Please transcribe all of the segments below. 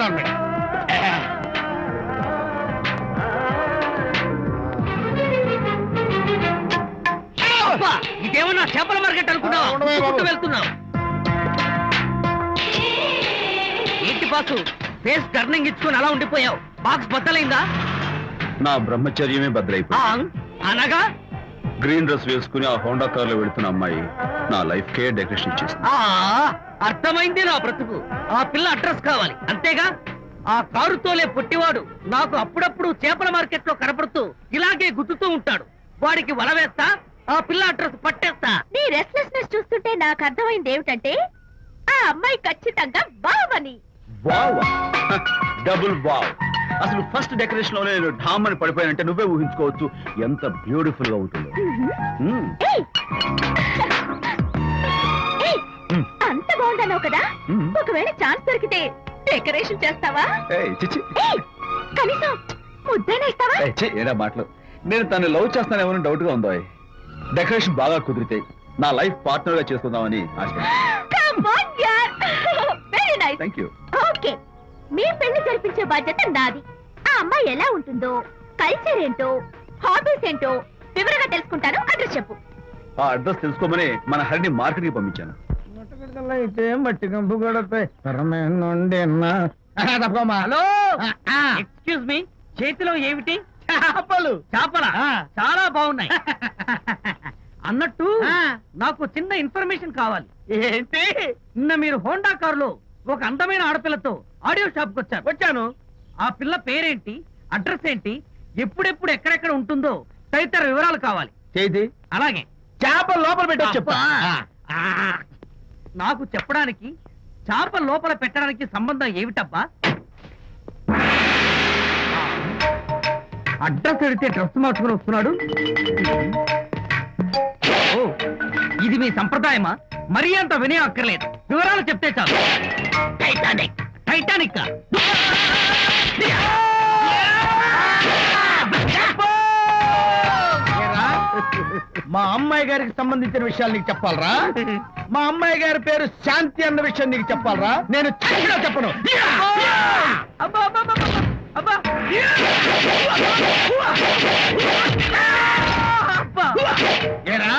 తీసుకురావాలి మేడం. ఇదేమన్నా చేపల మార్కెట్ అనుకున్నావు? వెళ్తున్నావు ఏంటి బాసు? ఫేస్ టర్నింగ్ ఇచ్చుకుని అలా ఉండిపోయావు. బాక్స్ బద్దలైందా? నా బ్రహ్మచర్యమే బద్దలైపోయింది. అనగా గ్రీన్ డ్రెస్ వేసుకుని ఆ హోండా కార్ లో వెళుతున్న అమ్మాయి నా లైఫ్ కే డెకరేషన్ ఇచ్చేసింది. అర్థమైంది నా బ్రతుకు. ఆ పిల్ల అడ్రస్ కావాలి అంతేగా? ఆ కారుతోలే పొట్టివాడు నాకు అప్పుడప్పుడు చేపల మార్కెట్ లో కనపడుతూ ఇలాగే గుద్దుతూ ఉంటాడు. వాడికి వల వేస్తా, ఆ పిల్ల అడ్రస్ పట్టేస్తా. నీ రెస్ట్లెస్నెస్ చూస్తుంటే నాకు అర్థమైంది ఏమిటంటే ఆ అమ్మాయి ఖచ్చితంగా బావని. Double wow. అసలు ఫస్ట్ డెకరేషన్ లోనే నేను ఢామ్ అని పడిపోయానంటే నువ్వే ఊహించుకోవచ్చు ఎంత బ్యూటిఫుల్ గా ఉంటుందో. అంత బాగుందన్నావు కదా, ఒకవేళ ఛాన్స్ దొరికితే డెకరేషన్ చేస్తావా? కనీసం ముద్దైనా ఇస్తావా? ఏడా మాటలు. నేను తను లవ్ చేస్తానేమో డౌట్ గా ఉందో. డెకరేషన్ బాగా కుదిరితే నా లైఫ్ పార్ట్నర్ గా చేసుకుందామని ఆశ. Thank you. ఓకే, మీ పెళ్లి జరిపించే బాధ్యత నాది. ఆ అమ్మాయి ఎలా ఉంటుందో, కల్చర్ ఏంటో, హాబీస్ ఏంటో వివరంగా తెలుసుకుంటాను. అడ్రస్ చెప్పు. ఆ అడ్రస్ తెలుసుకోమని మన హరిని మార్కెట్ కి పంపించాను. అయితే మట్టి కంపు కొడతాయి. ఎక్స్క్యూజ్ మీ, చేతిలో ఏమిటి? చేపలు. చేపల చాలా బాగున్నాయి. అన్నట్టు నాకు చిన్న ఇన్ఫర్మేషన్ కావాలి. ఏంటి? నిన్న మీరు హోండా కారులో ఒక అందమైన ఆడపిల్లతో ఆడియో షాప్ కు వచ్చాను. ఆ పిల్ల పేరేంటి, అడ్రస్ ఏంటి, ఎప్పుడెప్పుడు ఎక్కడెక్కడ ఉంటుందో తదితర వివరాలు కావాలి. చేతి అలాగే. చేపలు లోపల పెట్టి చెప్పా. నాకు చెప్పడానికి చేప లోపల పెట్టడానికి సంబంధం ఏమిటబ్బా? అడ్రస్ అడిగితే డ్రెస్ మార్చుకుని వస్తున్నాడు. ఓ, ఇది మీ సంప్రదాయమా? మరీ అంత వినయం అక్కర్లేదు, వివరాలు చెప్తే చాలు. టైటానిక్. టైటానిక్ మా అమ్మాయి గారికి సంబంధించిన విషయాలు నీకు చెప్పాలరా? మా అమ్మాయి గారి పేరు శాంతి అన్న విషయం నీకు చెప్పాలరా? నేను చచ్చినా చెప్పను. ఏరా,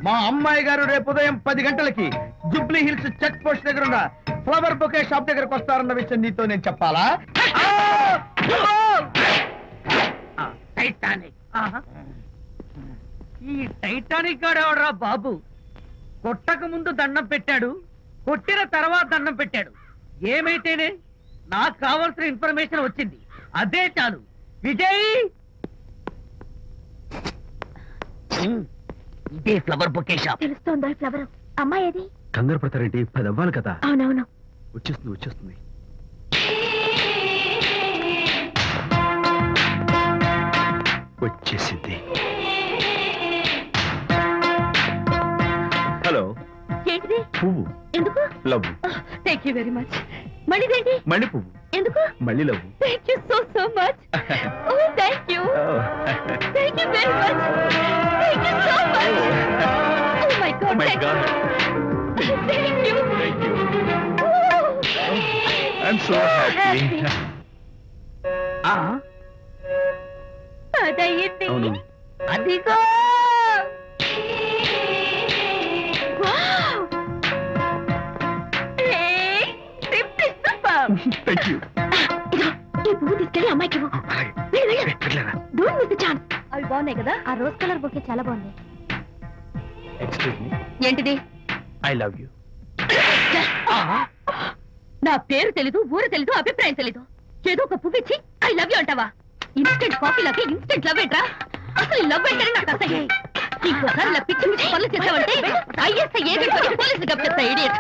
మా అమ్మాయి గారు రేపు ఉదయం 10 గంటలకి జుబ్లీ హిల్స్ చెక్ పోస్ట్ దగ్గర ఉన్న ఫ్లవర్ బొకే షాప్ దగ్గరకు వస్తారన్న విషయం నీతో నేను చెప్పాలా? టైటానిక్. ఈ టైటానిక్ గాడెవడరా బాబు? కొట్టక ముందు దండం పెట్టాడు, కొట్టిన తర్వాత దండం పెట్టాడు. ఏమైతేనే నాకు కావాల్సిన ఇన్ఫర్మేషన్ వచ్చింది, అదే చాలు. విజయ్, ఇదే ఫ్లవర్ బొకే షాప్. తెలుస్తోందా ఫ్లవర్? అమ్మాయి ఏది? కంగారు పడతారేంటి? 10 అవ్వాలి కదా. అవునవును, వచ్చేస్తుంది వచ్చేస్తుంది. వచ్చేసింది. హలో. ఏంటిది? పువ్వు. ఎందుకు? Love. Thank you very much. మళ్ళీదేంటి? మళ్ళీ పువ్వు. ఎందుకు? మళ్ళీ love. Thank you so much. Oh thank you. Thank you very much. Thank you so much. Oh my God. My God. Thank you. Thank you. I am so happy. అదయ్యింది. అవును. అదిగో. Thank you. ఈ పువ్వు తీసుకెళ్ళి అమ్మాయికి don't miss the chance. అవి బాగున్నాయి కదా? ఆ రోజ్ కలర్ బొకే చాలా బాగుంది. Excuse me. ఏంటిది? I love you. నా పేరు తెలీదు, ఊరు తెలీదు, అభిప్రాయం తెలీదు. ఏదో ఒక పువ్వు ఇచ్చి ఐ లవ్ యూ అంటావా? ఇన్స్టెంట్ కాఫీలకి ఇన్స్టెంట్ లవ్ ఏంట్రా? అసలు లవ్ ఏంటని నాకు అసహ్యం. ఇంకోసారి ఇలా పిచ్చి పిచ్చి పనులు చేసావంటే ఐఎస్ఐ ఏజెంట్ పోలీసులు కప్పిస్తా. ఇడియట్.